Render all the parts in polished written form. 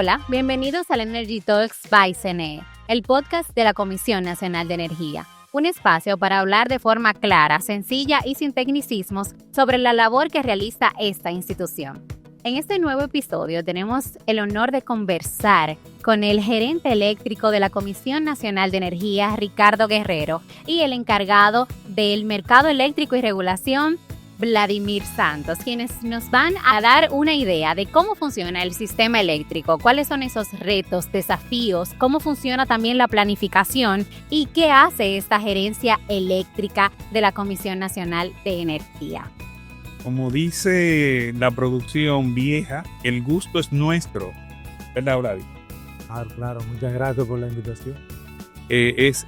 Hola, bienvenidos al Energy Talks by CNE, el podcast de la Comisión Nacional de Energía. Un espacio para hablar de forma clara, sencilla y sin tecnicismos sobre la labor que realiza esta institución. En este nuevo episodio tenemos el honor de conversar con el gerente eléctrico de la Comisión Nacional de Energía, Ricardo Guerrero, y el encargado del Mercado Eléctrico y Regulación, Vladimir Santos, quienes nos van a dar una idea de cómo funciona el sistema eléctrico, cuáles son esos retos, desafíos, cómo funciona también la planificación y qué hace esta gerencia eléctrica de la Comisión Nacional de Energía. Como dice la producción vieja, el gusto es nuestro, ¿verdad, Vladi? Claro, muchas gracias por la invitación. Es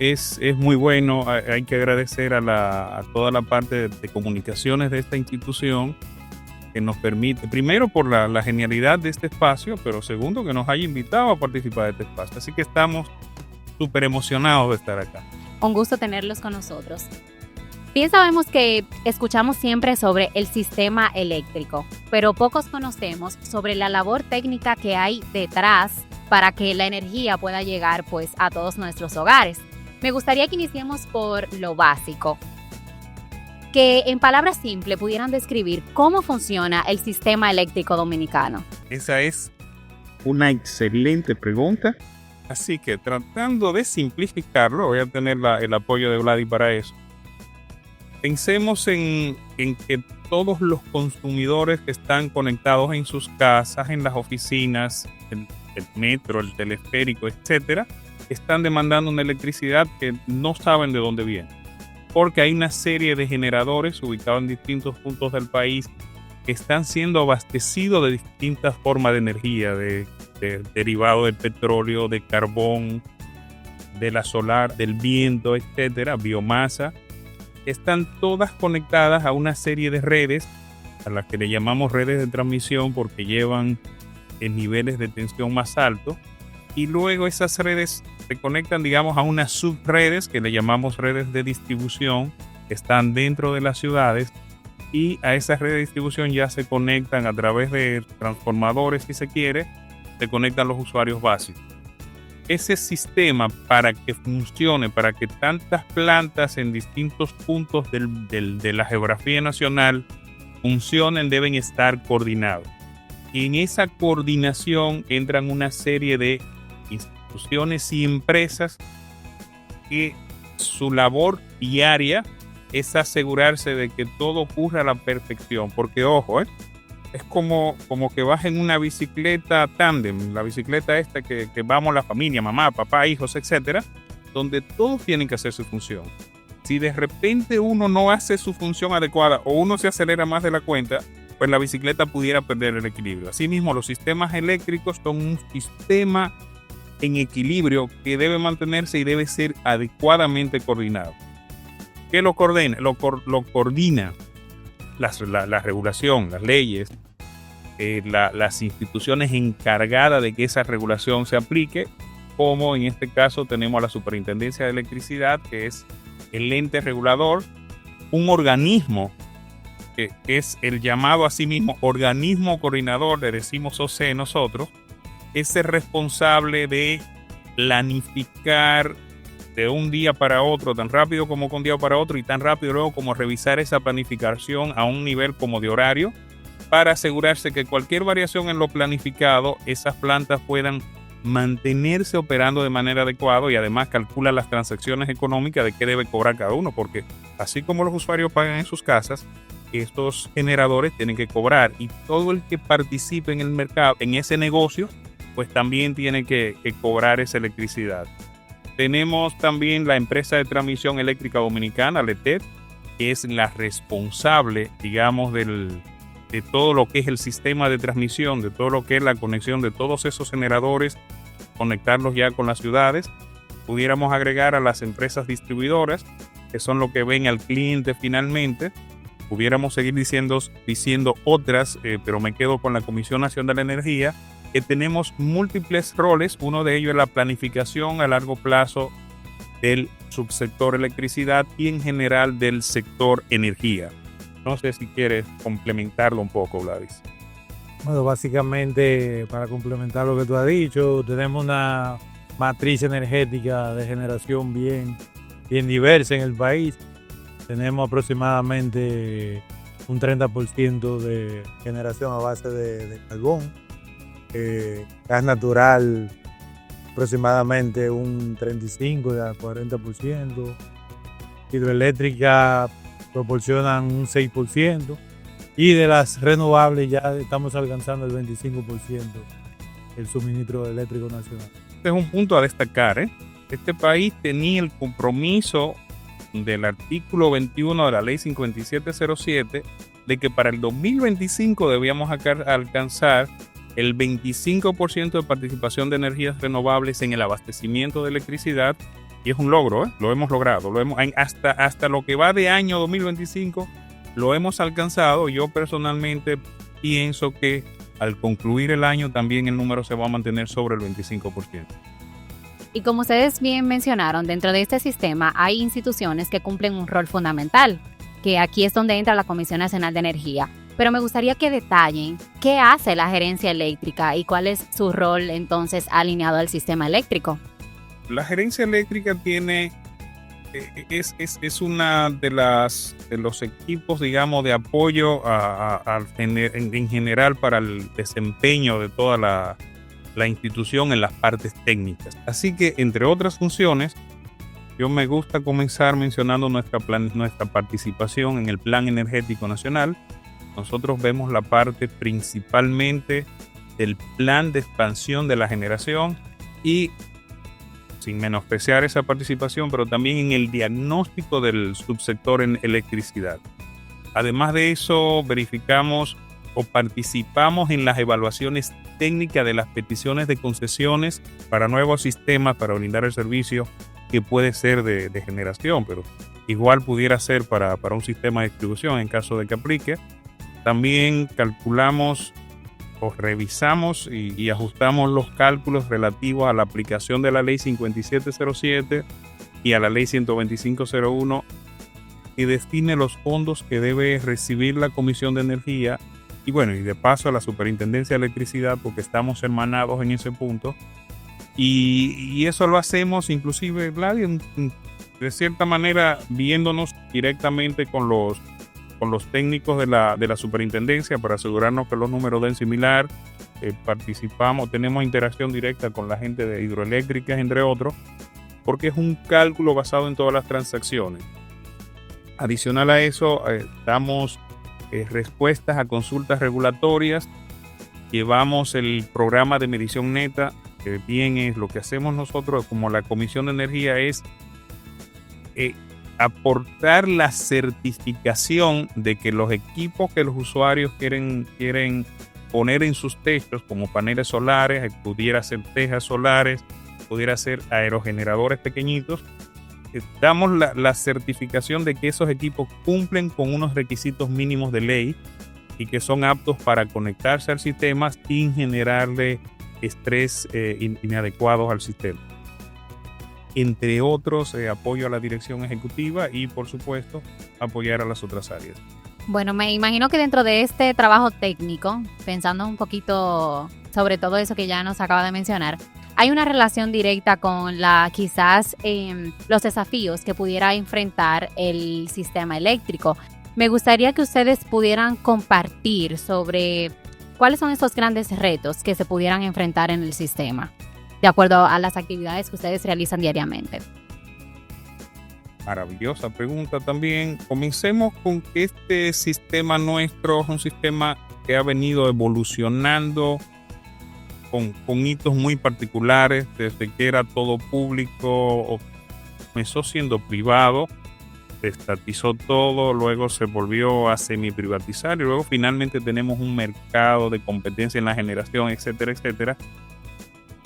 muy bueno, hay que agradecer a toda la parte de comunicaciones de esta institución que nos permite, primero por la genialidad de este espacio, pero segundo que nos haya invitado a participar de este espacio. Así que estamos súper emocionados de estar acá. Un gusto tenerlos con nosotros. Bien sabemos que escuchamos siempre sobre el sistema eléctrico, pero pocos conocemos sobre la labor técnica que hay detrás para que la energía pueda llegar pues a todos nuestros hogares. Me gustaría que iniciemos por lo básico, que en palabras simples pudieran describir cómo funciona el sistema eléctrico dominicano. Esa es una excelente pregunta, así que tratando de simplificarlo, voy a tener el apoyo de Vladi para eso. Pensemos en que todos los consumidores que están conectados en sus casas, en las oficinas, el metro, el teleférico, etcétera, están demandando una electricidad que no saben de dónde viene. Porque hay una serie de generadores ubicados en distintos puntos del país que están siendo abastecidos de distintas formas de energía, de derivado del petróleo, de carbón, de la solar, del viento, etcétera, biomasa. Están todas conectadas a una serie de redes, a las que le llamamos redes de transmisión porque llevan en niveles de tensión más altos, y luego esas redes se conectan, digamos, a unas subredes que le llamamos redes de distribución, que están dentro de las ciudades, y a esas redes de distribución ya se conectan a través de transformadores, si se quiere, se conectan los usuarios básicos. Ese sistema, para que funcione, para que tantas plantas en distintos puntos de la geografía nacional funcionen, deben estar coordinados. Y en esa coordinación entran una serie de instituciones y empresas que su labor diaria es asegurarse de que todo ocurra a la perfección. Porque, ojo, es como que vas en una bicicleta tándem, la bicicleta esta que vamos la familia, mamá, papá, hijos, etcétera, donde todos tienen que hacer su función. Si de repente uno no hace su función adecuada o uno se acelera más de la cuenta, pues la bicicleta pudiera perder el equilibrio. Asimismo, los sistemas eléctricos son un sistema en equilibrio que debe mantenerse y debe ser adecuadamente coordinado. ¿Qué lo coordina? Lo coordina la regulación, las leyes, las instituciones encargadas de que esa regulación se aplique, como en este caso tenemos a la Superintendencia de Electricidad, que es el ente regulador, un organismo que es el llamado a sí mismo organismo coordinador, le decimos OCE nosotros, es el responsable de planificar de un día para otro, tan rápido como de un día para otro y tan rápido luego como revisar esa planificación a un nivel como de horario para asegurarse que cualquier variación en lo planificado, esas plantas puedan mantenerse operando de manera adecuada y además calcula las transacciones económicas de qué debe cobrar cada uno, porque así como los usuarios pagan en sus casas, estos generadores tienen que cobrar y todo el que participe en el mercado, en ese negocio, pues también tiene que cobrar esa electricidad. Tenemos también la empresa de transmisión eléctrica dominicana, LETED, que es la responsable, digamos, de todo lo que es el sistema de transmisión, de todo lo que es la conexión de todos esos generadores, conectarlos ya con las ciudades. Pudiéramos agregar a las empresas distribuidoras, que son lo que ven al cliente finalmente. Pudiéramos seguir diciendo otras, pero me quedo con la Comisión Nacional de Energía, que tenemos múltiples roles. Uno de ellos es la planificación a largo plazo del subsector electricidad y en general del sector energía. No sé si quieres complementarlo un poco, Gladys. Bueno, básicamente, para complementar lo que tú has dicho, tenemos una matriz energética de generación bien diversa en el país. Tenemos aproximadamente un 30% de generación a base de carbón, gas natural aproximadamente un 35 a 40%, hidroeléctrica proporcionan un 6%, y de las renovables ya estamos alcanzando el 25% el suministro eléctrico nacional. Este es un punto a destacar, ¿eh? Este país tenía el compromiso del artículo 21 de la ley 5707 de que para el 2025 debíamos alcanzar el 25% de participación de energías renovables en el abastecimiento de electricidad, y es un logro, ¿eh? Lo hemos logrado, hasta lo que va de año 2025 lo hemos alcanzado. Yo personalmente pienso que al concluir el año también el número se va a mantener sobre el 25%. Y como ustedes bien mencionaron, dentro de este sistema hay instituciones que cumplen un rol fundamental, que aquí es donde entra la Comisión Nacional de Energía. Pero me gustaría que detallen qué hace la gerencia eléctrica y cuál es su rol entonces alineado al sistema eléctrico. La gerencia eléctrica es una de los equipos, digamos, de apoyo en general para el desempeño de toda la institución en las partes técnicas. Así que, entre otras funciones, yo me gusta comenzar mencionando nuestra participación en el Plan Energético Nacional. Nosotros vemos la parte principalmente del plan de expansión de la generación y, sin menospreciar esa participación, pero también en el diagnóstico del subsector en electricidad. Además de eso, verificamos o participamos en las evaluaciones técnicas de las peticiones de concesiones para nuevos sistemas para brindar el servicio, que puede ser de generación, pero igual pudiera ser para un sistema de distribución en caso de que aplique. También calculamos o revisamos y ajustamos los cálculos relativos a la aplicación de la ley 5707 y a la ley 12501, que define los fondos que debe recibir la Comisión de Energía y de paso a la Superintendencia de Electricidad, porque estamos hermanados en ese punto. Y eso lo hacemos inclusive, Vlad, de cierta manera viéndonos directamente con los técnicos de la superintendencia para asegurarnos que los números den similar. Participamos, tenemos interacción directa con la gente de hidroeléctricas, entre otros, porque es un cálculo basado en todas las transacciones. Adicional a eso, damos respuestas a consultas regulatorias, llevamos el programa de medición neta, que bien es lo que hacemos nosotros como la Comisión de Energía, es aportar la certificación de que los equipos que los usuarios quieren poner en sus techos, como paneles solares, pudiera ser tejas solares, pudiera ser aerogeneradores pequeñitos, damos la certificación de que esos equipos cumplen con unos requisitos mínimos de ley y que son aptos para conectarse al sistema sin generarle estrés inadecuados al sistema. Entre otros, apoyo a la dirección ejecutiva y, por supuesto, apoyar a las otras áreas. Bueno, me imagino que dentro de este trabajo técnico, pensando un poquito sobre todo eso que ya nos acaba de mencionar, hay una relación directa con quizás los desafíos que pudiera enfrentar el sistema eléctrico. Me gustaría que ustedes pudieran compartir sobre cuáles son esos grandes retos que se pudieran enfrentar en el sistema, de acuerdo a las actividades que ustedes realizan diariamente. Maravillosa pregunta también. Comencemos con que este sistema nuestro es un sistema que ha venido evolucionando con hitos muy particulares, desde que era todo público, comenzó siendo privado, se estatizó todo, luego se volvió a semi-privatizar y luego finalmente tenemos un mercado de competencia en la generación, etcétera, etcétera.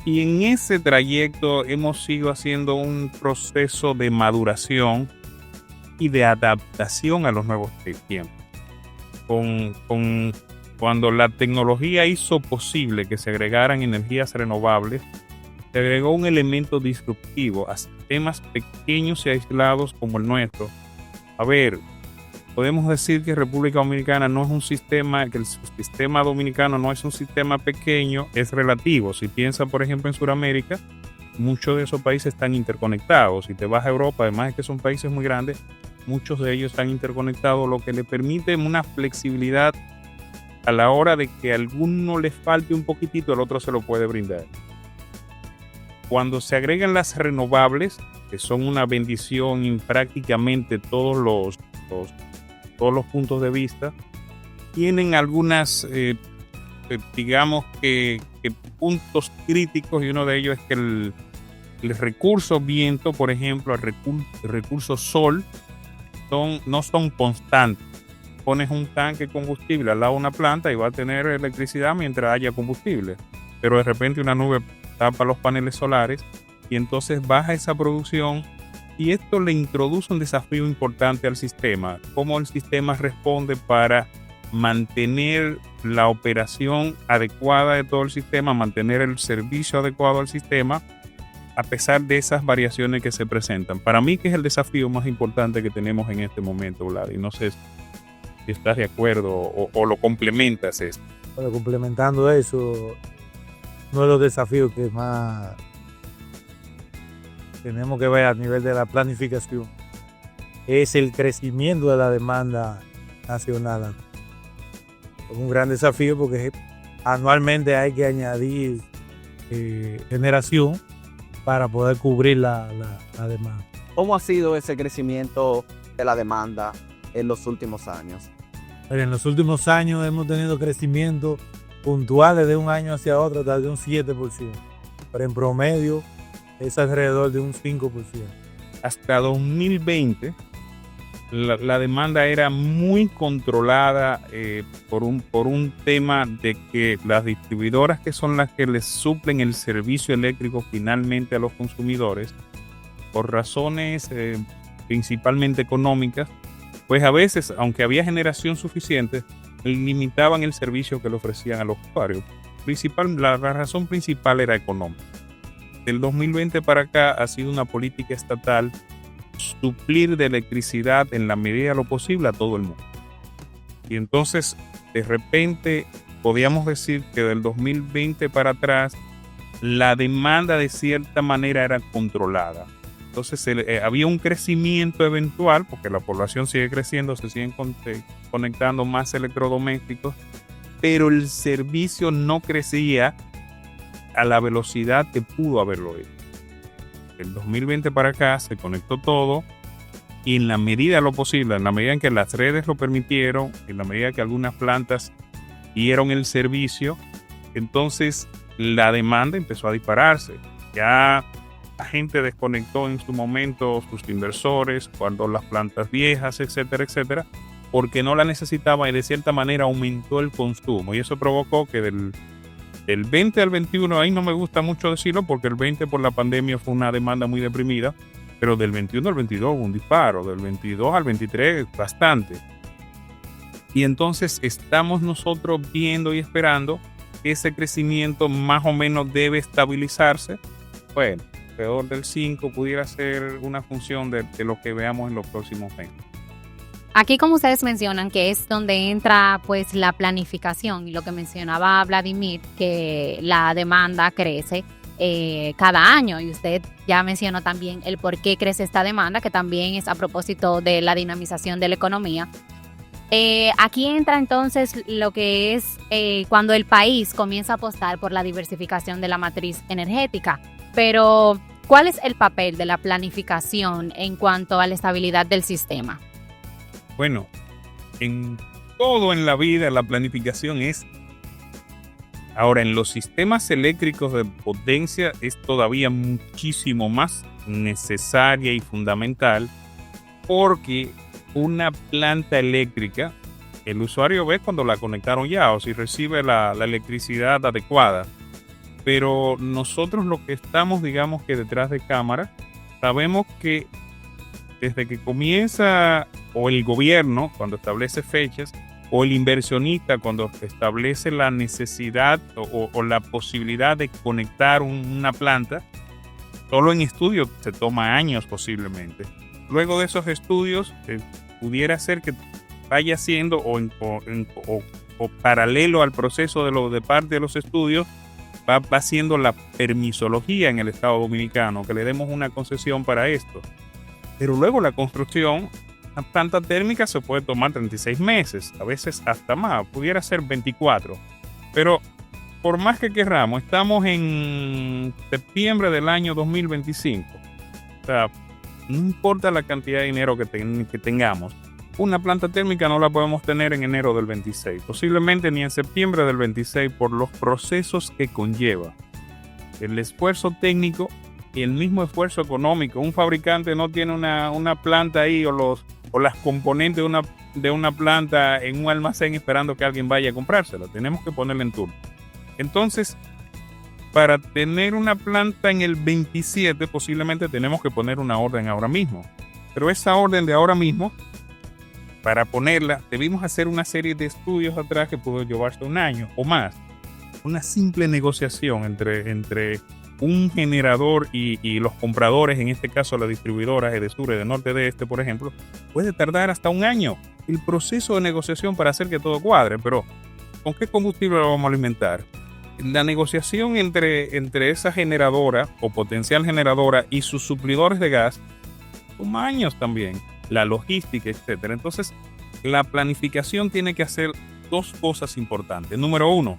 Y en ese trayecto hemos ido haciendo un proceso de maduración y de adaptación a los nuevos tiempos. Cuando la tecnología hizo posible que se agregaran energías renovables, se agregó un elemento disruptivo a sistemas pequeños y aislados como el nuestro. A ver, podemos decir que República Dominicana no es un sistema, que el sistema dominicano no es un sistema pequeño, es relativo. Si piensas, por ejemplo, en Sudamérica, muchos de esos países están interconectados. Si te vas a Europa, además de que son países muy grandes, muchos de ellos están interconectados, lo que le permite una flexibilidad a la hora de que a alguno le falte un poquitito, el otro se lo puede brindar. Cuando se agregan las renovables, que son una bendición en prácticamente todos los puntos de vista, tienen algunas, digamos que puntos críticos, y uno de ellos es que el recurso viento, por ejemplo, el recurso sol, no son constantes. Pones un tanque de combustible al lado de una planta y va a tener electricidad mientras haya combustible, pero de repente una nube tapa los paneles solares y entonces baja esa producción, y esto le introduce un desafío importante al sistema. Cómo el sistema responde para mantener la operación adecuada de todo el sistema, mantener el servicio adecuado al sistema a pesar de esas variaciones que se presentan. Para mí, que es el desafío más importante que tenemos en este momento, Vlad, y no sé si estás de acuerdo o lo complementas esto. Bueno, complementando eso, uno de los desafíos que más tenemos que ver a nivel de la planificación es el crecimiento de la demanda nacional. Es un gran desafío porque anualmente hay que añadir generación para poder cubrir la demanda. ¿Cómo ha sido ese crecimiento de la demanda en los últimos años? En los últimos años hemos tenido crecimientos puntuales de un año hacia otro hasta de un 7%, pero en promedio es alrededor de un 5%. Hasta 2020 la demanda era muy controlada por un tema de que las distribuidoras, que son las que les suplen el servicio eléctrico finalmente a los consumidores, por razones principalmente económicas, pues a veces, aunque había generación suficiente, limitaban el servicio que le ofrecían a los usuarios. La razón principal era económica. Del 2020 para acá ha sido una política estatal suplir de electricidad en la medida de lo posible a todo el mundo. Y entonces, de repente, podíamos decir que del 2020 para atrás, la demanda de cierta manera era controlada. Entonces había un crecimiento eventual, porque la población sigue creciendo, se siguen conectando más electrodomésticos, pero el servicio no crecía a la velocidad que pudo haberlo hecho. El 2020 para acá se conectó todo, y en la medida de lo posible, en la medida en que las redes lo permitieron, en la medida que algunas plantas dieron el servicio, entonces la demanda empezó a dispararse. Ya la gente desconectó en su momento sus inversores, cuando las plantas viejas, etcétera, etcétera, porque no la necesitaba, y de cierta manera aumentó el consumo, y eso provocó que del 20 al 21, ahí no me gusta mucho decirlo porque el 20 por la pandemia fue una demanda muy deprimida, pero del 21 al 22 hubo un disparo, del 22 al 23 bastante. Y entonces estamos nosotros viendo y esperando que ese crecimiento más o menos debe estabilizarse. Bueno, alrededor del 5 pudiera ser una función de lo que veamos en los próximos meses. Aquí, como ustedes mencionan, que es donde entra pues la planificación, y lo que mencionaba Vladimir, que la demanda crece cada año, y usted ya mencionó también el por qué crece esta demanda, que también es a propósito de la dinamización de la economía. Aquí entra entonces lo que es cuando el país comienza a apostar por la diversificación de la matriz energética. Pero, ¿cuál es el papel de la planificación en cuanto a la estabilidad del sistema? Bueno, en todo en la vida la planificación es. Ahora, en los sistemas eléctricos de potencia es todavía muchísimo más necesaria y fundamental, porque una planta eléctrica, el usuario ve cuando la conectaron ya o si recibe la electricidad adecuada. Pero nosotros, lo que estamos, digamos que detrás de cámara, sabemos que desde que comienza, o el gobierno cuando establece fechas, o el inversionista cuando establece la necesidad o la posibilidad de conectar una planta, solo en estudio se toma años posiblemente. Luego de esos estudios, pudiera ser que vaya haciendo o paralelo al proceso de parte de los estudios, va haciendo la permisología en el Estado Dominicano, que le demos una concesión para esto. Pero luego la construcción, la planta térmica se puede tomar 36 meses, a veces hasta más, pudiera ser 24. Pero por más que querramos, estamos en septiembre del año 2025. O sea, no importa la cantidad de dinero que tengamos, una planta térmica no la podemos tener en enero del 26, posiblemente ni en septiembre del 26 por los procesos que conlleva. El esfuerzo técnico y el mismo esfuerzo económico. Un fabricante no tiene una planta ahí o las componentes de una planta en un almacén esperando que alguien vaya a comprársela. Tenemos que ponerla en turno. Entonces, para tener una planta en el 27, posiblemente tenemos que poner una orden ahora mismo. Pero esa orden de ahora mismo, para ponerla, debimos hacer una serie de estudios atrás que pudo llevarse un año o más. Una simple negociación entre un generador y los compradores, en este caso las distribuidoras de sur y de norte de este, por ejemplo, puede tardar hasta un año. El proceso de negociación para hacer que todo cuadre, pero ¿con qué combustible lo vamos a alimentar? La negociación entre esa generadora o potencial generadora y sus suplidores de gas toma años también. La logística, etcétera. Entonces, la planificación tiene que hacer dos cosas importantes. Número uno,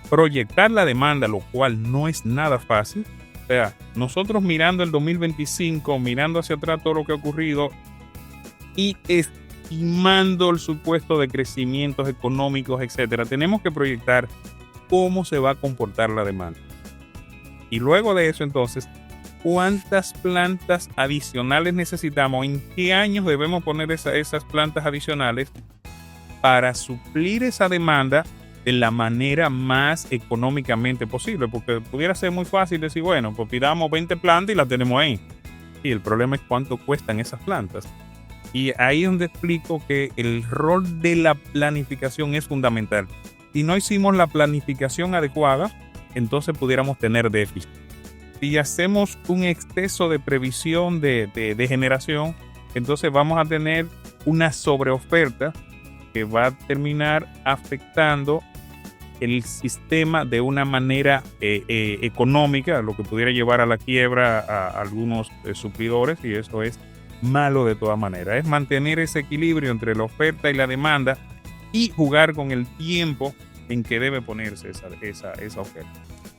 proyectar la demanda, lo cual no es nada fácil. O sea, nosotros mirando el 2025, mirando hacia atrás todo lo que ha ocurrido y estimando el supuesto de crecimientos económicos, etcétera, tenemos que proyectar cómo se va a comportar la demanda. Y luego de eso, entonces, ¿cuántas plantas adicionales necesitamos? ¿En qué años debemos poner esas plantas adicionales para suplir esa demanda de la manera más económicamente posible? Porque pudiera ser muy fácil decir, bueno, pues pidamos 20 plantas y las tenemos ahí. Y el problema es cuánto cuestan esas plantas. Y ahí es donde explico que el rol de la planificación es fundamental. Si no hicimos la planificación adecuada, entonces pudiéramos tener déficit. Si hacemos un exceso de previsión de generación, entonces vamos a tener una sobreoferta que va a terminar afectando el sistema de una manera económica, lo que pudiera llevar a la quiebra a algunos suplidores, y eso es malo de todas maneras. Es mantener ese equilibrio entre la oferta y la demanda y jugar con el tiempo en que debe ponerse esa oferta.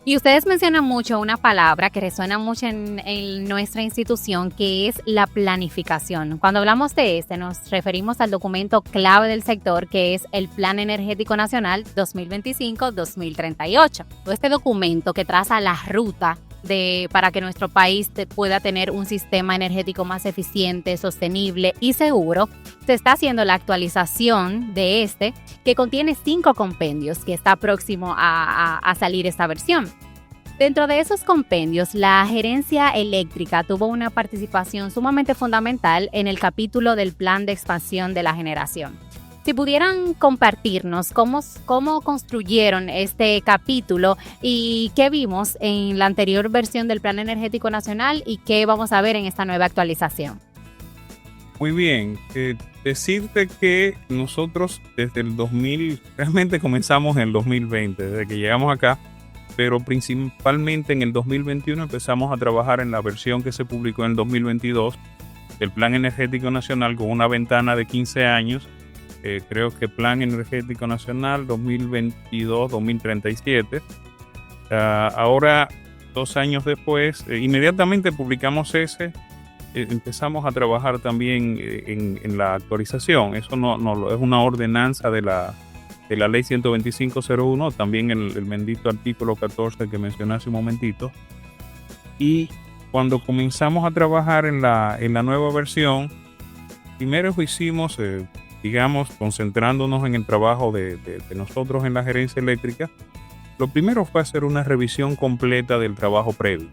Y ustedes mencionan mucho una palabra que resuena mucho en nuestra institución, que es la planificación. Cuando hablamos de nos referimos al documento clave del sector, que es el Plan Energético Nacional 2025-2038. Este documento que traza la ruta para que nuestro país pueda tener un sistema energético más eficiente, sostenible y seguro, se está haciendo la actualización de que contiene 5 compendios, que está próximo a salir esta versión. Dentro de esos compendios, la gerencia eléctrica tuvo una participación sumamente fundamental en el capítulo del plan de expansión de la generación. Si pudieran compartirnos cómo construyeron este capítulo y qué vimos en la anterior versión del Plan Energético Nacional y qué vamos a ver en esta nueva actualización. Muy bien. Decirte que nosotros desde el 2000, realmente comenzamos en el 2020, desde que llegamos acá, pero principalmente en el 2021 empezamos a trabajar en la versión que se publicó en el 2022 del Plan Energético Nacional con una ventana de 15 años. Creo que Plan Energético Nacional 2022-2037. Ahora, 2 años después, inmediatamente publicamos empezamos a trabajar también en la actualización. Eso no es una ordenanza de la Ley 125.01, también el bendito artículo 14 que mencioné hace un momentito. Y cuando comenzamos a trabajar en la nueva versión, primero hicimos, concentrándonos en el trabajo de nosotros en la gerencia eléctrica, lo primero fue hacer una revisión completa del trabajo previo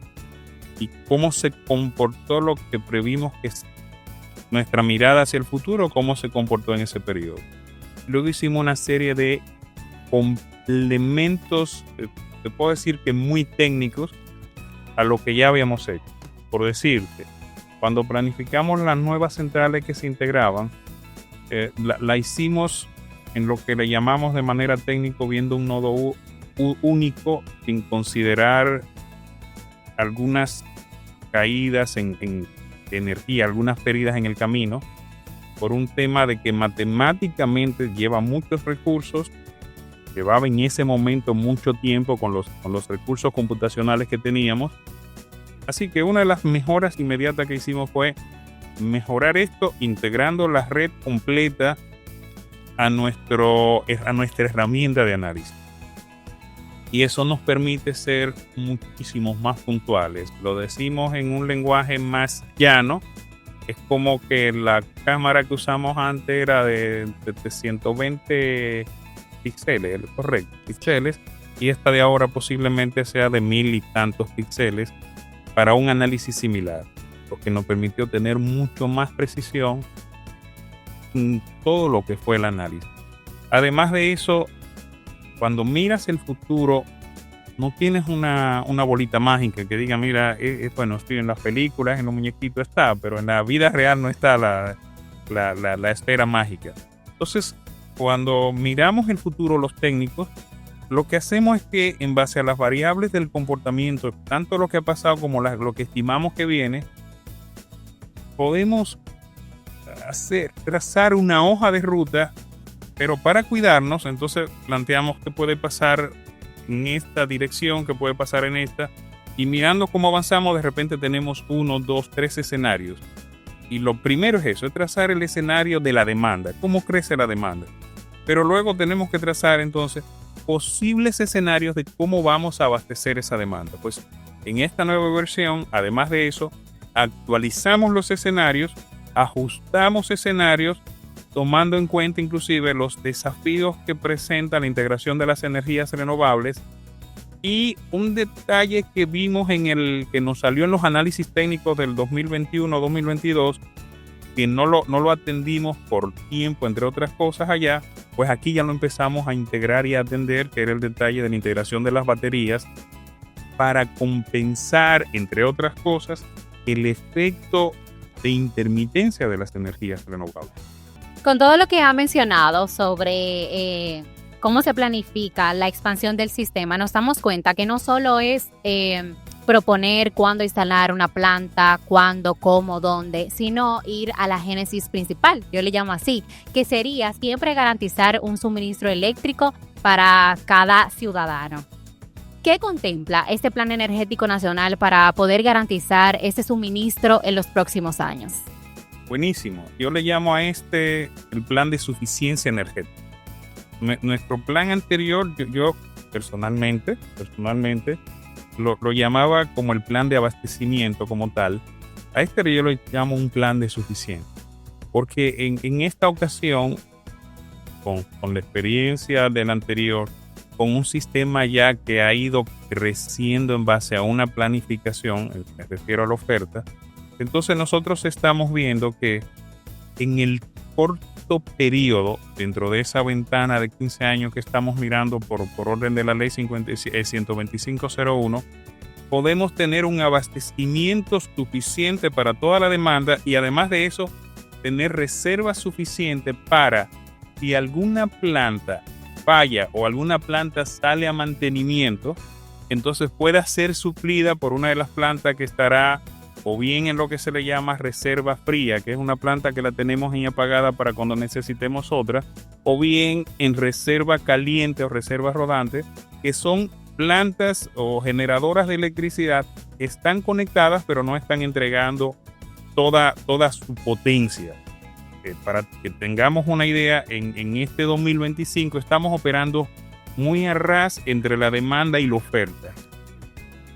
y cómo se comportó lo que previmos, que es nuestra mirada hacia el futuro, cómo se comportó en ese periodo. Luego hicimos una serie de complementos, te puedo decir que muy técnicos, a lo que ya habíamos hecho. Por decirte, cuando planificamos las nuevas centrales que se integraban, la hicimos en lo que le llamamos de manera técnica viendo un nodo único, sin considerar algunas caídas en energía, algunas pérdidas en el camino, por un tema de que matemáticamente lleva muchos recursos, llevaba en ese momento mucho tiempo con los recursos computacionales que teníamos. Así que una de las mejoras inmediatas que hicimos fue mejorar esto integrando la red completa a nuestra herramienta de análisis. Y eso nos permite ser muchísimos más puntuales. Lo decimos en un lenguaje más llano. Es como que la cámara que usamos antes era de 120 píxeles, correcto, píxeles, y esta de ahora posiblemente sea de 1000 y tantos píxeles para un análisis similar, lo que nos permitió tener mucho más precisión en todo lo que fue el análisis. Además de eso, cuando miras el futuro, no tienes una bolita mágica que diga, mira, bueno, estoy en las películas, en los muñequitos está, pero en la vida real no está la esfera mágica. Entonces, cuando miramos el futuro los técnicos, lo que hacemos es que en base a las variables del comportamiento, tanto lo que ha pasado como lo que estimamos que viene, podemos trazar una hoja de ruta, pero para cuidarnos, entonces planteamos que puede pasar en esta dirección, que puede pasar en esta, y mirando cómo avanzamos, de repente tenemos 1, 2, 3 escenarios. Y lo primero es eso, es trazar el escenario de la demanda, cómo crece la demanda. Pero luego tenemos que trazar entonces posibles escenarios de cómo vamos a abastecer esa demanda. Pues en esta nueva versión, además de eso, actualizamos los escenarios, ajustamos escenarios, tomando en cuenta inclusive los desafíos que presenta la integración de las energías renovables. Y un detalle que vimos que nos salió en los análisis técnicos del 2021-2022, que no lo atendimos por tiempo, entre otras cosas allá, pues aquí ya lo empezamos a integrar y a atender, que era el detalle de la integración de las baterías para compensar, entre otras cosas, el efecto de intermitencia de las energías renovables. Con todo lo que ha mencionado sobre cómo se planifica la expansión del sistema, nos damos cuenta que no solo es proponer cuándo instalar una planta, cuándo, cómo, dónde, sino ir a la génesis principal, yo le llamo así, que sería siempre garantizar un suministro eléctrico para cada ciudadano. ¿Qué contempla este Plan Energético Nacional para poder garantizar ese suministro en los próximos años? Buenísimo. Yo le llamo a el plan de suficiencia energética. Nuestro plan anterior, yo personalmente, lo llamaba como el plan de abastecimiento como tal. A yo lo llamo un plan de suficiencia. Porque en esta ocasión, con la experiencia del anterior, con un sistema ya que ha ido creciendo en base a una planificación, me refiero a la oferta, entonces nosotros estamos viendo que en el corto periodo, dentro de esa ventana de 15 años que estamos mirando por orden de la ley 12501, podemos tener un abastecimiento suficiente para toda la demanda y además de eso, tener reservas suficientes para si alguna planta falla o alguna planta sale a mantenimiento, entonces pueda ser suplida por una de las plantas que estará o bien en lo que se le llama reserva fría, que es una planta que la tenemos ahí apagada para cuando necesitemos otra, o bien en reserva caliente o reserva rodante, que son plantas o generadoras de electricidad que están conectadas pero no están entregando toda su potencia. Para que tengamos una idea, en este 2025 estamos operando muy a ras entre la demanda y la oferta.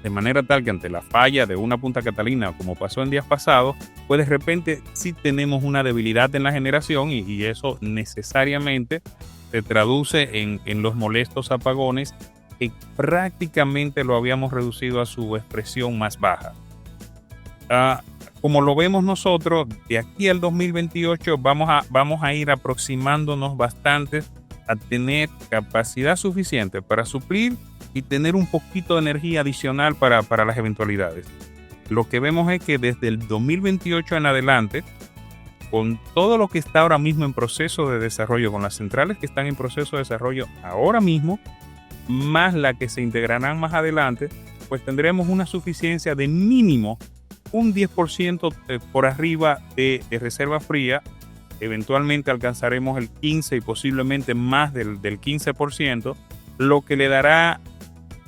De manera tal que ante la falla de una Punta Catalina, como pasó en días pasados, pues de repente sí tenemos una debilidad en la generación y eso necesariamente se traduce en los molestos apagones que prácticamente lo habíamos reducido a su expresión más baja. Como lo vemos nosotros, de aquí al 2028 vamos a ir aproximándonos bastante a tener capacidad suficiente para suplir y tener un poquito de energía adicional para las eventualidades. Lo que vemos es que desde el 2028 en adelante con todo lo que está ahora mismo en proceso de desarrollo, con las centrales que están en proceso de desarrollo ahora mismo, más la que se integrarán más adelante, pues tendremos una suficiencia de mínimo un 10% por arriba de reserva fría. Eventualmente alcanzaremos el 15% y posiblemente más del 15%, lo que le dará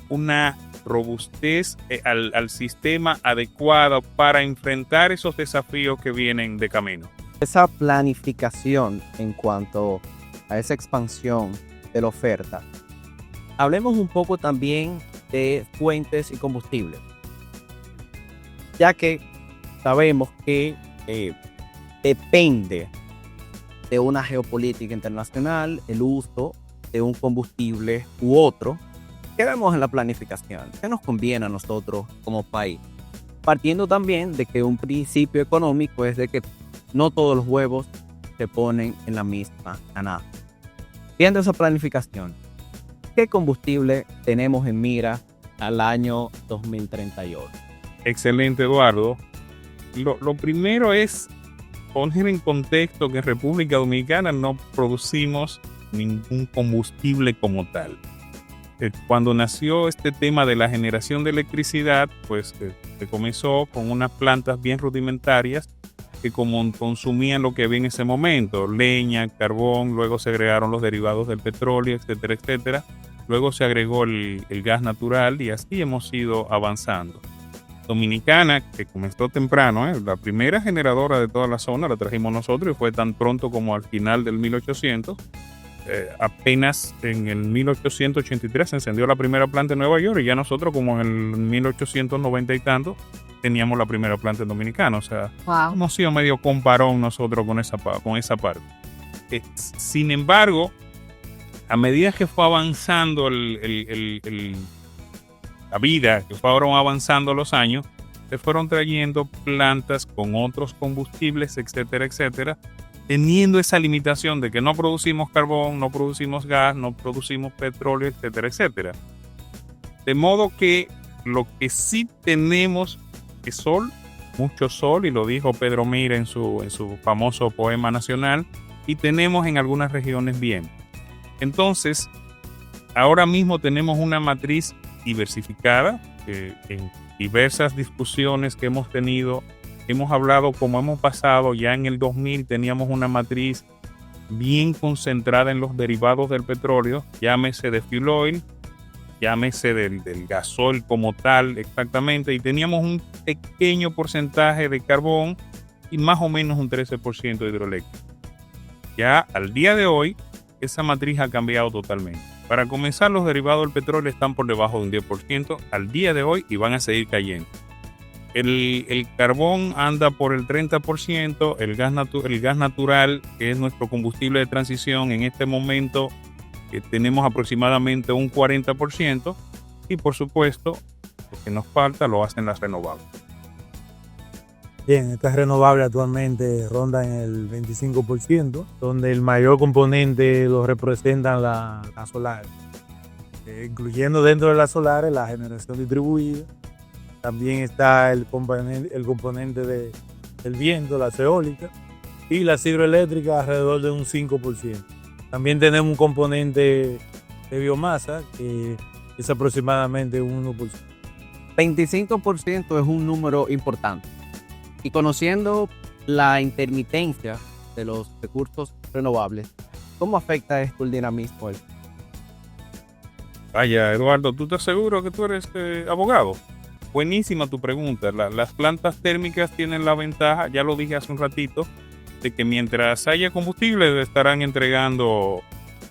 una robustez al sistema adecuado para enfrentar esos desafíos que vienen de camino. Esa planificación en cuanto a esa expansión de la oferta. Hablemos un poco también de fuentes y combustibles, ya que sabemos que depende de una geopolítica internacional el uso de un combustible u otro. ¿Qué vemos en la planificación? ¿Qué nos conviene a nosotros como país? Partiendo también de que un principio económico es de que no todos los huevos se ponen en la misma canasta. Viendo esa planificación, ¿qué combustible tenemos en mira al año 2038? Excelente, Eduardo. Lo primero es poner en contexto que en República Dominicana no producimos ningún combustible como tal. Cuando nació este tema de la generación de electricidad, pues se comenzó con unas plantas bien rudimentarias que consumían lo que había en ese momento, leña, carbón, luego se agregaron los derivados del petróleo, etcétera, etcétera. Luego se agregó el gas natural y así hemos ido avanzando. Dominicana, que comenzó temprano, la primera generadora de toda la zona la trajimos nosotros y fue tan pronto como al final del 1800. Apenas en el 1883 se encendió la primera planta en Nueva York y ya nosotros como en el 1890 y tanto teníamos la primera planta en Dominicana. O sea, Wow. hemos sido medio comparón nosotros con esa parte. Sin embargo, a medida que fue avanzando la vida, que fueron avanzando los años, se fueron trayendo plantas con otros combustibles, etcétera, etcétera, teniendo esa limitación de que no producimos carbón, no producimos gas, no producimos petróleo, etcétera, etcétera. De modo que lo que sí tenemos es sol, mucho sol, y lo dijo Pedro Mira en su famoso poema nacional, y tenemos en algunas regiones bien. Entonces, ahora mismo tenemos una matriz diversificada, en diversas discusiones que hemos tenido, hemos hablado como hemos pasado, ya en el 2000 teníamos una matriz bien concentrada en los derivados del petróleo, llámese de fuel oil, llámese del gasol como tal exactamente, y teníamos un pequeño porcentaje de carbón y más o menos un 13% de hidroeléctrico. Ya al día de hoy, esa matriz ha cambiado totalmente. Para comenzar, los derivados del petróleo están por debajo de un 10% al día de hoy y van a seguir cayendo. El carbón anda por el 30%, el gas natural, que es nuestro combustible de transición, en este momento tenemos aproximadamente un 40%, y por supuesto, lo que nos falta lo hacen las renovables. Bien, estas renovables actualmente rondan el 25%, donde el mayor componente lo representan las solares, incluyendo dentro de las solares la generación distribuida. También está el componente del viento, las eólicas, y las hidroeléctricas alrededor de un 5%. También tenemos un componente de biomasa que es aproximadamente un 1%. 25% es un número importante. Y conociendo la intermitencia de los recursos renovables, ¿cómo afecta esto el dinamismo? Vaya, Eduardo, ¿tú estás seguro que tú eres abogado? Buenísima tu pregunta. Las plantas térmicas tienen la ventaja, ya lo dije hace un ratito, de que mientras haya combustible estarán entregando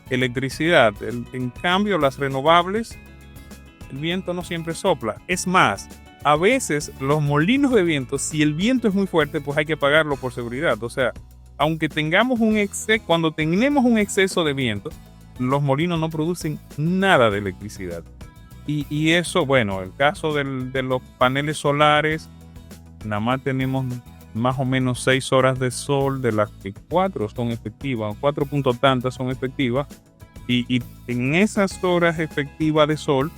electricidad. En cambio, las renovables, el viento no siempre sopla. Es más, a veces los molinos de viento, si el viento es muy fuerte, pues hay que pagarlo por seguridad. O sea, aunque tengamos cuando tenemos un exceso de viento, los molinos no producen nada de electricidad. Y eso, bueno, el caso de los paneles solares, nada más tenemos más o menos 6 horas de sol, de las que 4 son efectivas, 4 punto tantas son efectivas, y en esas horas efectivas de sol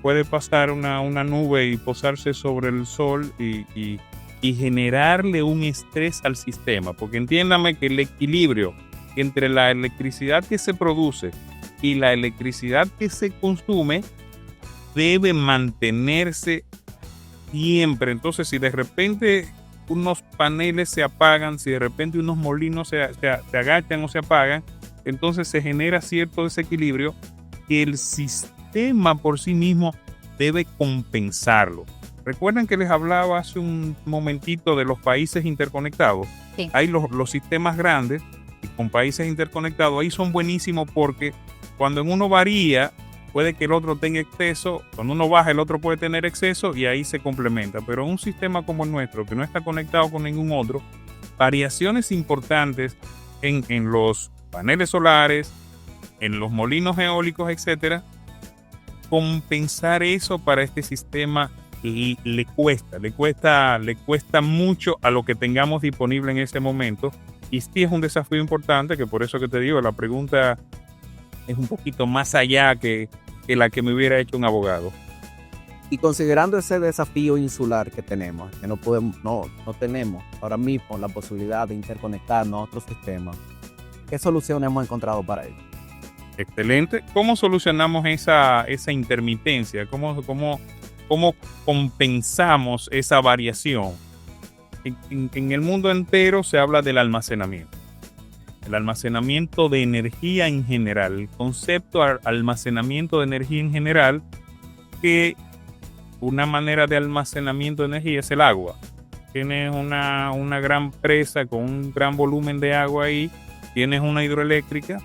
puede pasar una nube y posarse sobre el sol y y generarle un estrés al sistema, porque entiéndame que el equilibrio entre la electricidad que se produce y la electricidad que se consume debe mantenerse siempre. Entonces, si de repente unos paneles se apagan, si de repente unos molinos se agachan o se apagan, entonces se genera cierto desequilibrio que el sistema por sí mismo debe compensarlo. Recuerden que les hablaba hace un momentito de los países interconectados. Sí. Hay los sistemas grandes y con países interconectados, ahí son buenísimos porque cuando en uno varía, puede que el otro tenga exceso, cuando uno baja el otro puede tener exceso y ahí se complementa. Pero en un sistema como el nuestro, que no está conectado con ningún otro, variaciones importantes en los paneles solares, en los molinos eólicos, etcétera, compensar eso para este sistema y le cuesta mucho a lo que tengamos disponible en ese momento. Y sí es un desafío importante, que por eso que te digo, la pregunta es un poquito más allá que la que me hubiera hecho un abogado. Y considerando ese desafío insular que tenemos, que no tenemos ahora mismo la posibilidad de interconectarnos a otros sistemas, ¿qué solución hemos encontrado para ello? Excelente. ¿Cómo solucionamos esa intermitencia? ¿Cómo compensamos esa variación? En el mundo entero se habla del almacenamiento. El almacenamiento de energía en general. El concepto almacenamiento de energía en general, que una manera de almacenamiento de energía es el agua. Tienes una gran presa con un gran volumen de agua ahí. Tienes una hidroeléctrica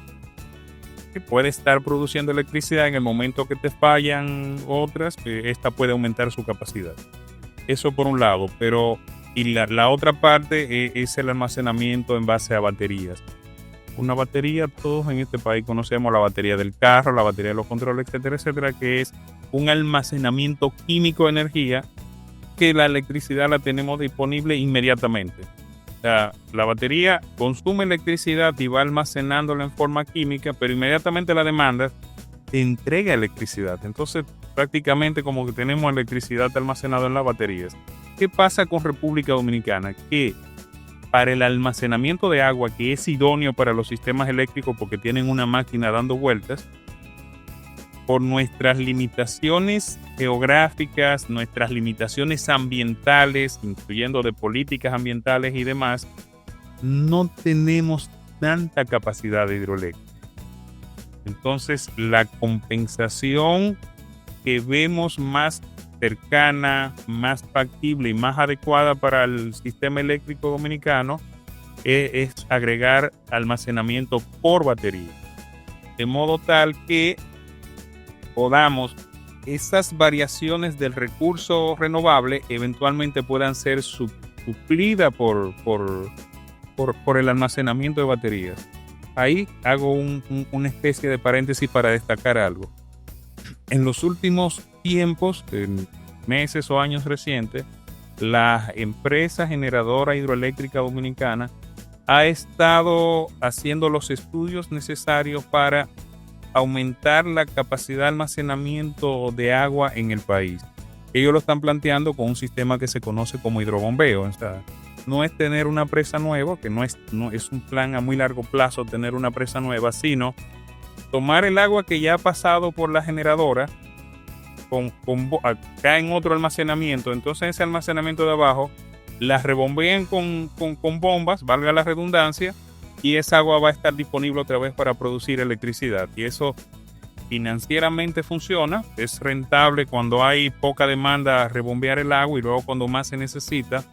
que puede estar produciendo electricidad en el momento que te fallan otras, que esta puede aumentar su capacidad. Eso por un lado, pero y la otra parte es el almacenamiento en base a baterías. Una batería, todos en este país conocemos la batería del carro, la batería de los controles, etcétera, etcétera, que es un almacenamiento químico de energía que la electricidad la tenemos disponible inmediatamente. O sea, la batería consume electricidad y va almacenándola en forma química, pero inmediatamente la demanda te entrega electricidad. Entonces, prácticamente como que tenemos electricidad almacenada en las baterías. ¿Qué pasa con República Dominicana? Que para el almacenamiento de agua, que es idóneo para los sistemas eléctricos porque tienen una máquina dando vueltas, por nuestras limitaciones geográficas, nuestras limitaciones ambientales, incluyendo de políticas ambientales y demás, no tenemos tanta capacidad de hidroeléctrica. Entonces, la compensación que vemos más cercana, más factible y más adecuada para el sistema eléctrico dominicano es agregar almacenamiento por batería, de modo tal que podamos esas variaciones del recurso renovable eventualmente puedan ser suplidas por el almacenamiento de baterías. Ahí hago una especie de paréntesis para destacar algo. En los últimos tiempos, en meses o años recientes, la empresa generadora hidroeléctrica dominicana ha estado haciendo los estudios necesarios para aumentar la capacidad de almacenamiento de agua en el país. Ellos lo están planteando con un sistema que se conoce como hidrobombeo. O sea, no es tener una presa nueva, que no es un plan a muy largo plazo tener una presa nueva, sino tomar el agua que ya ha pasado por la generadora acá en otro almacenamiento. Entonces ese almacenamiento de abajo la rebombean con bombas, valga la redundancia, y esa agua va a estar disponible otra vez para producir electricidad. Y eso financieramente funciona, es rentable cuando hay poca demanda rebombear el agua y luego cuando más se necesita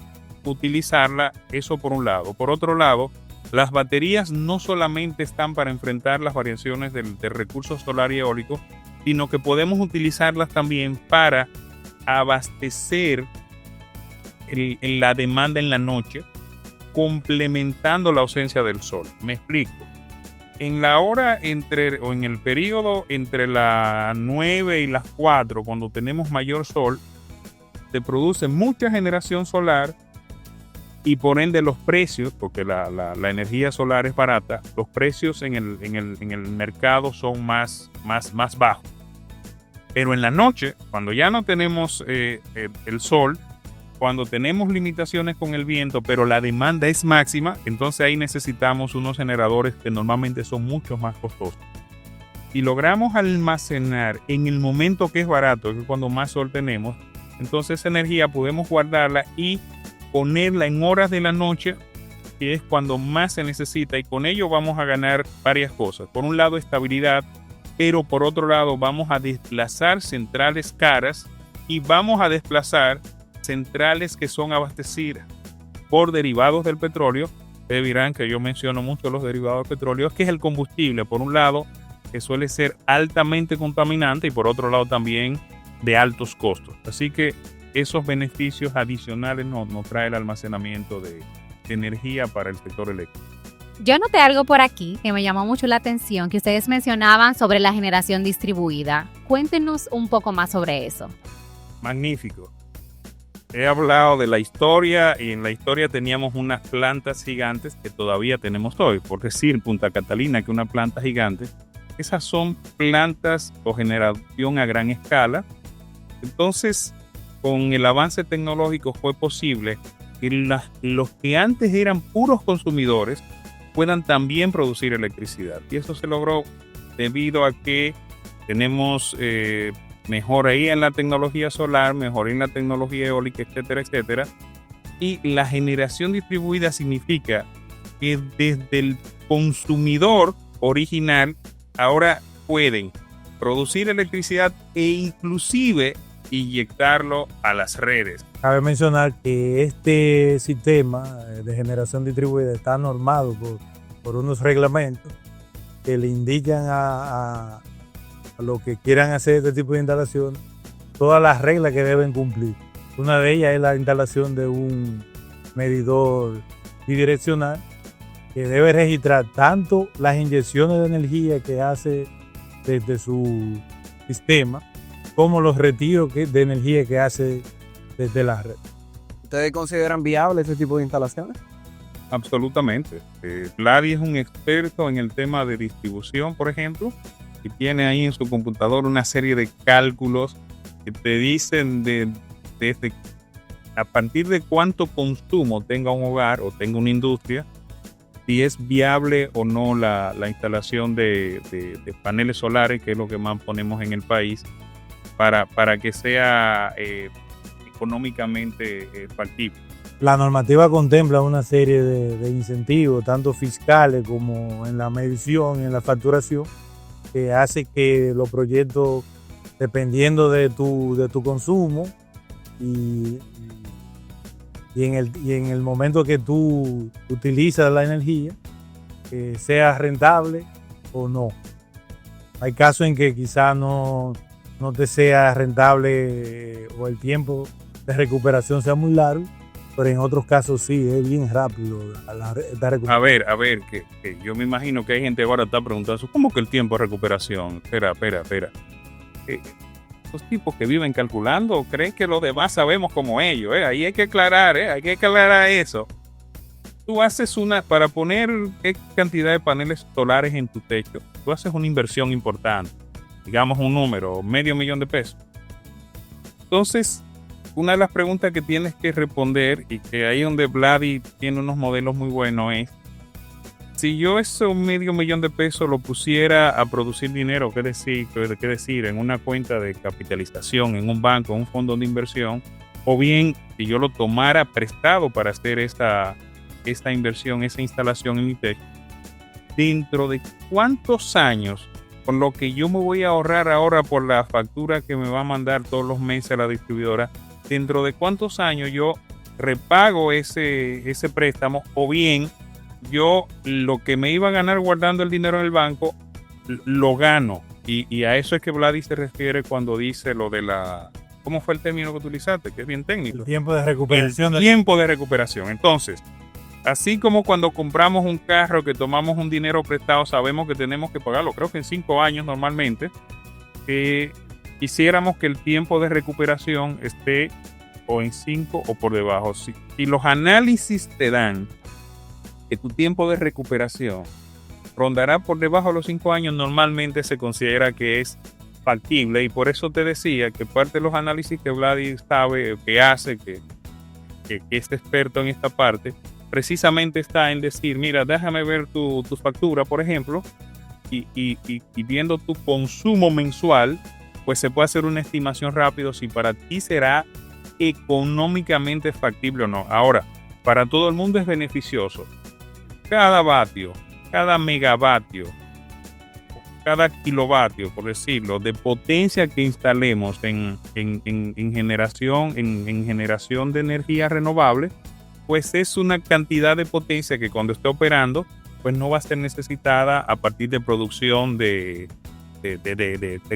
utilizarla. Eso por un lado. Por otro lado, las baterías no solamente están para enfrentar las variaciones del recurso solar y eólico, sino que podemos utilizarlas también para abastecer la demanda en la noche, complementando la ausencia del sol. Me explico. En la hora en el periodo entre las 9 y las 4, cuando tenemos mayor sol, se produce mucha generación solar y por ende los precios, porque la energía solar es barata, los precios en el mercado son más bajos. Pero en la noche, cuando ya no tenemos el sol, cuando tenemos limitaciones con el viento, pero la demanda es máxima, entonces ahí necesitamos unos generadores que normalmente son mucho más costosos. Si logramos almacenar en el momento que es barato, que es cuando más sol tenemos, entonces esa energía podemos guardarla y ponerla en horas de la noche, que es cuando más se necesita, y con ello vamos a ganar varias cosas. Por un lado, estabilidad, pero por otro lado vamos a desplazar centrales caras y vamos a desplazar centrales que son abastecidas por derivados del petróleo. Ustedes dirán que yo menciono mucho los derivados del petróleo, que es el combustible, por un lado, que suele ser altamente contaminante, y por otro lado también de altos costos. Así que esos beneficios adicionales nos trae el almacenamiento de energía para el sector eléctrico. Yo noté algo por aquí que me llamó mucho la atención, que ustedes mencionaban sobre la generación distribuida. Cuéntenos un poco más sobre eso. Magnífico. He hablado de la historia, y en la historia teníamos unas plantas gigantes que todavía tenemos hoy. Por decir, Punta Catalina, que es una planta gigante. Esas son plantas o generación a gran escala. Entonces, con el avance tecnológico fue posible que los que antes eran puros consumidores puedan también producir electricidad. Y eso se logró debido a que tenemos mejoría en la tecnología solar, mejoría en la tecnología eólica, etcétera, etcétera. Y la generación distribuida significa que desde el consumidor original ahora pueden producir electricidad e inclusive inyectarlo a las redes. Cabe mencionar que este sistema de generación distribuida está normado por unos reglamentos que le indican a los que quieran hacer este tipo de instalación todas las reglas que deben cumplir. Una de ellas es la instalación de un medidor bidireccional que debe registrar tanto las inyecciones de energía que hace desde su sistema como los retiros de energía que hace desde la red. ¿Ustedes consideran viable este tipo de instalaciones? Absolutamente. Vladi es un experto en el tema de distribución, por ejemplo, y tiene ahí en su computador una serie de cálculos que te dicen desde a partir de cuánto consumo tenga un hogar o tenga una industria, si es viable o no la instalación de paneles solares, que es lo que más ponemos en el país, para que sea económicamente factible. La normativa contempla una serie de incentivos, tanto fiscales como en la medición y en la facturación, que hace que los proyectos, dependiendo de tu consumo y en el momento que tú utilizas la energía, sea rentable o no. Hay casos en que quizás no te sea rentable o el tiempo de recuperación sea muy largo, pero en otros casos sí, es bien rápido esta recuperación. A ver, que yo me imagino que hay gente ahora está preguntando, ¿cómo que el tiempo de recuperación? Espera. Los tipos que viven calculando creen que los demás sabemos como ellos, ahí hay que aclarar eso. Tú haces para poner qué cantidad de paneles solares en tu techo, tú haces una inversión importante, digamos un número, $500,000 de pesos. Entonces, una de las preguntas que tienes que responder, y que ahí donde Vladi tiene unos modelos muy buenos, es: si yo ese $500,000 de pesos lo pusiera a producir dinero, ¿qué decir? En una cuenta de capitalización, en un banco, en un fondo de inversión, o bien si yo lo tomara prestado para hacer esta inversión, esa instalación en mi techo, ¿dentro de cuántos años, con lo que yo me voy a ahorrar ahora por la factura que me va a mandar todos los meses a la distribuidora, dentro de cuántos años yo repago ese préstamo, o bien yo lo que me iba a ganar guardando el dinero en el banco lo gano? Y a eso es que Vladi se refiere cuando dice lo de la... ¿Cómo fue el término que utilizaste? Que es bien técnico. El tiempo de recuperación. El tiempo de recuperación. Entonces, así como cuando compramos un carro que tomamos un dinero prestado, sabemos que tenemos que pagarlo, creo que en 5 años normalmente, quisiéramos que el tiempo de recuperación esté o en 5 o por debajo. Si los análisis te dan que tu tiempo de recuperación rondará por debajo de los 5 años, normalmente se considera que es factible, y por eso te decía que parte de los análisis que Vladi sabe, que hace, que que es experto en esta parte, precisamente está en decir, mira, déjame ver tu factura, por ejemplo, y viendo tu consumo mensual, pues se puede hacer una estimación rápido si para ti será económicamente factible o no. Ahora, para todo el mundo es beneficioso. Cada vatio, cada megavatio, cada kilovatio, por decirlo, de potencia que instalemos en generación de energía renovable, pues es una cantidad de potencia que cuando esté operando, pues no va a ser necesitada a partir de producción de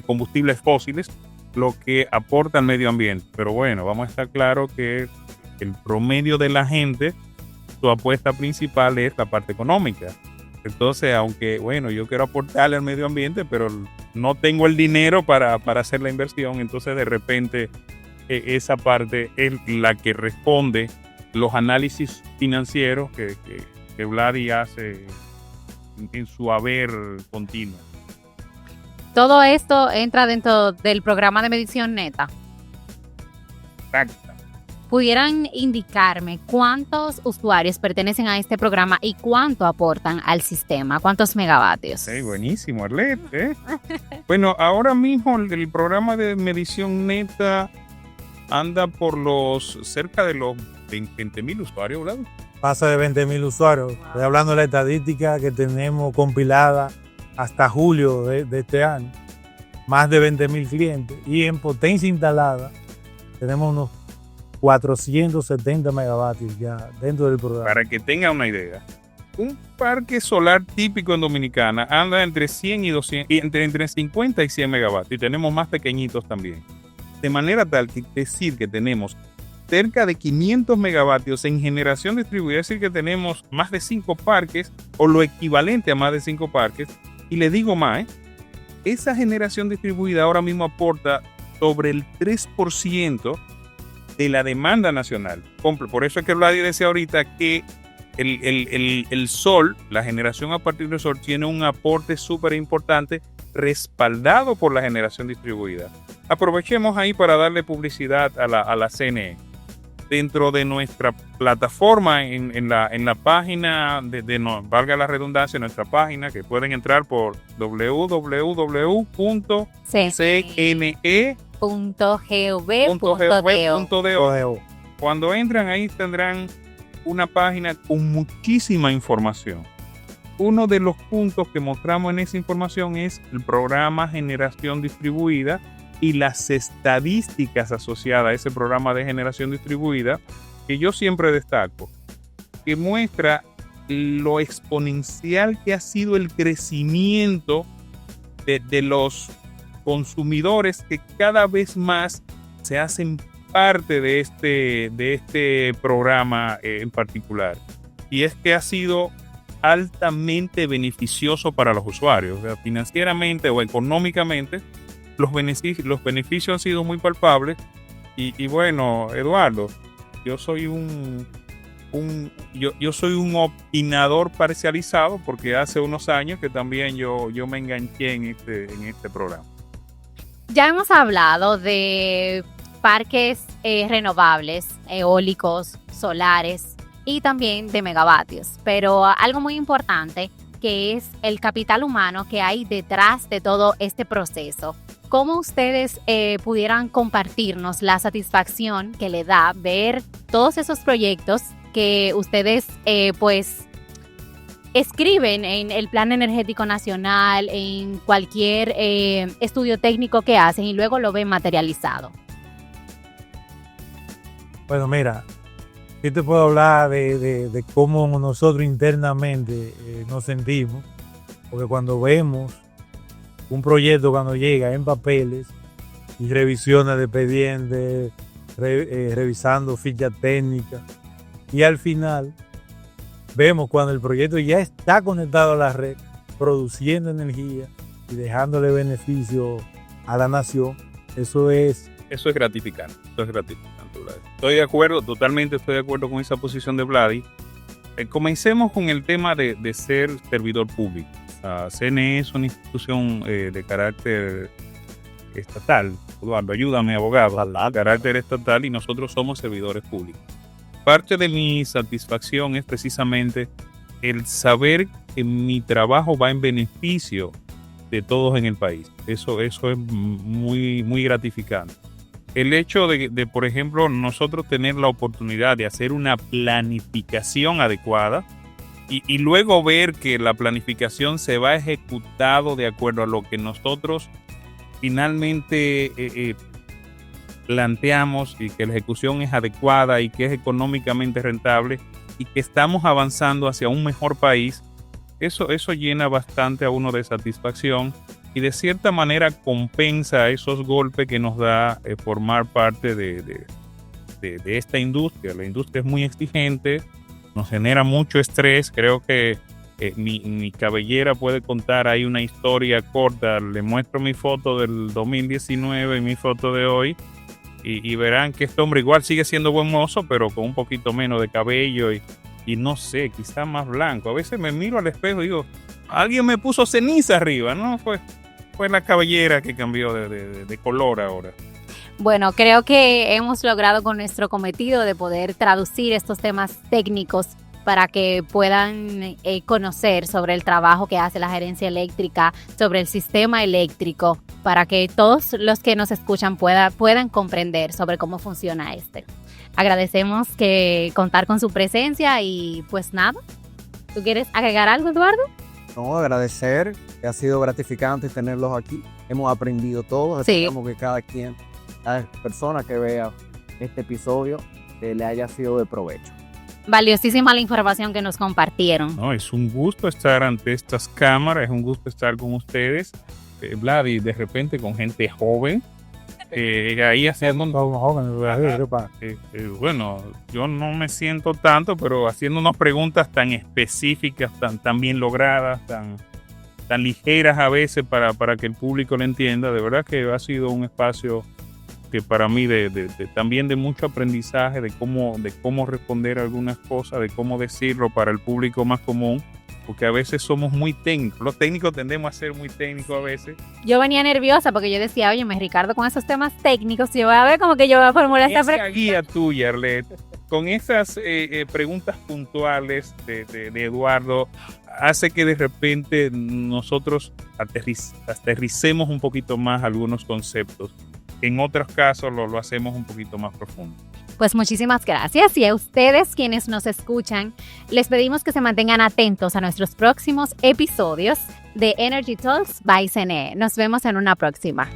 combustibles fósiles, lo que aporta al medio ambiente. Pero bueno, vamos a estar claro que el promedio de la gente, su apuesta principal es la parte económica. Entonces, aunque, bueno, yo quiero aportarle al medio ambiente, pero no tengo el dinero para hacer la inversión, entonces de repente esa parte es la que responde los análisis financieros que Vladi hace en su haber continuo. Todo esto entra dentro del programa de medición neta. Exacto. ¿Pudieran indicarme cuántos usuarios pertenecen a este programa y cuánto aportan al sistema? ¿Cuántos megavatios? Sí, buenísimo, Arlette. Bueno, ahora mismo el programa de medición neta anda por cerca de los 20,000 usuarios, ¿verdad? Pasa de 20,000 usuarios. Estoy hablando de la estadística que tenemos compilada hasta julio de este año. Más de 20,000 clientes. Y en potencia instalada tenemos unos 470 megavatios ya dentro del programa. Para que tengan una idea, un parque solar típico en Dominicana anda entre 100 y 200, entre 50 y 100 megavatios. Y tenemos más pequeñitos también. De manera tal que decir que tenemos cerca de 500 megavatios en generación distribuida, es decir que tenemos más de 5 parques o lo equivalente a más de 5 parques. Y le digo más, esa generación distribuida ahora mismo aporta sobre el 3% de la demanda nacional. Por eso es que Vladi decía ahorita que el sol, la generación a partir del sol, tiene un aporte súper importante respaldado por la generación distribuida. Aprovechemos ahí para darle publicidad a la CNE. Dentro de nuestra plataforma, en la página, no, valga la redundancia, nuestra página, que pueden entrar por www.cne.gov.do. Cuando entran ahí tendrán una página con muchísima información. Uno de los puntos que mostramos en esa información es el programa Generación Distribuida y las estadísticas asociadas a ese programa de generación distribuida, que yo siempre destaco, que muestra lo exponencial que ha sido el crecimiento de los consumidores que cada vez más se hacen parte de este programa en particular. Y es que ha sido altamente beneficioso para los usuarios, o sea, financieramente o económicamente. Los beneficios han sido muy palpables y bueno, Eduardo, yo soy un opinador parcializado porque hace unos años que también yo me enganché en este programa. Ya hemos hablado de parques renovables, eólicos, solares y también de megavatios, pero algo muy importante que es el capital humano que hay detrás de todo este proceso. ¿Cómo ustedes pudieran compartirnos la satisfacción que le da ver todos esos proyectos que ustedes pues escriben en el Plan Energético Nacional, en cualquier estudio técnico que hacen y luego lo ven materializado? Bueno, mira, yo te puedo hablar de cómo nosotros internamente nos sentimos, porque cuando vemos un proyecto cuando llega en papeles y revisiones de expedientes, revisando fichas técnicas, y al final vemos cuando el proyecto ya está conectado a la red, produciendo energía y dejándole beneficio a la nación, eso es gratificante. Totalmente estoy de acuerdo con esa posición de Vladi. Comencemos con el tema de ser servidor público. CNE es una institución de carácter estatal. Eduardo, ayúdame, abogado. De carácter estatal, y nosotros somos servidores públicos. parte de mi satisfacción es precisamente el saber que mi trabajo va en beneficio de todos en el país. Eso es muy, muy gratificante. El hecho de, por ejemplo, nosotros tener la oportunidad de hacer una planificación adecuada y luego ver que la planificación se va ejecutado de acuerdo a lo que nosotros finalmente planteamos y que la ejecución es adecuada y que es económicamente rentable y que estamos avanzando hacia un mejor país, eso llena bastante a uno de satisfacción y de cierta manera compensa esos golpes que nos da formar parte de esta industria. La industria es muy exigente, nos genera mucho estrés. Creo que mi cabellera puede contar ahí una historia corta. Le muestro mi foto del 2019 y mi foto de hoy y verán que este hombre igual sigue siendo buen mozo, pero con un poquito menos de cabello y no sé, quizá más blanco. A veces me miro al espejo y digo, alguien me puso ceniza arriba, ¿no? Fue la cabellera que cambió de color ahora. Bueno, creo que hemos logrado con nuestro cometido de poder traducir estos temas técnicos para que puedan conocer sobre el trabajo que hace la gerencia eléctrica, sobre el sistema eléctrico, para que todos los que nos escuchan puedan comprender sobre cómo funciona este. Agradecemos que contar con su presencia y pues nada. ¿Tú quieres agregar algo, Eduardo? No, agradecer, que ha sido gratificante tenerlos aquí. Hemos aprendido todo. Sí. Esperamos que cada persona que vea este episodio le haya sido de provecho. Valiosísima la información que nos compartieron. No, es un gusto estar ante estas cámaras, es un gusto estar con ustedes, Vladi, de repente con gente joven, ahí haciendo... bueno, yo no me siento tanto, pero haciendo unas preguntas tan específicas, tan bien logradas, tan ligeras a veces para que el público lo entienda. De verdad que ha sido un espacio que para mí también de mucho aprendizaje de cómo responder algunas cosas, de cómo decirlo para el público más común, porque a veces somos muy técnicos. Los técnicos tendemos a ser muy técnicos a veces. Yo venía nerviosa porque yo decía, oye, Ricardo, con esos temas técnicos, yo voy a ver cómo que yo voy a formular esta pregunta. Esa guía tuya, Arlette, con esas preguntas puntuales de Eduardo, hace que de repente nosotros aterricemos un poquito más algunos conceptos. En otros casos lo hacemos un poquito más profundo. Pues muchísimas gracias y a ustedes quienes nos escuchan, les pedimos que se mantengan atentos a nuestros próximos episodios de Energy Talks by CNE. Nos vemos en una próxima.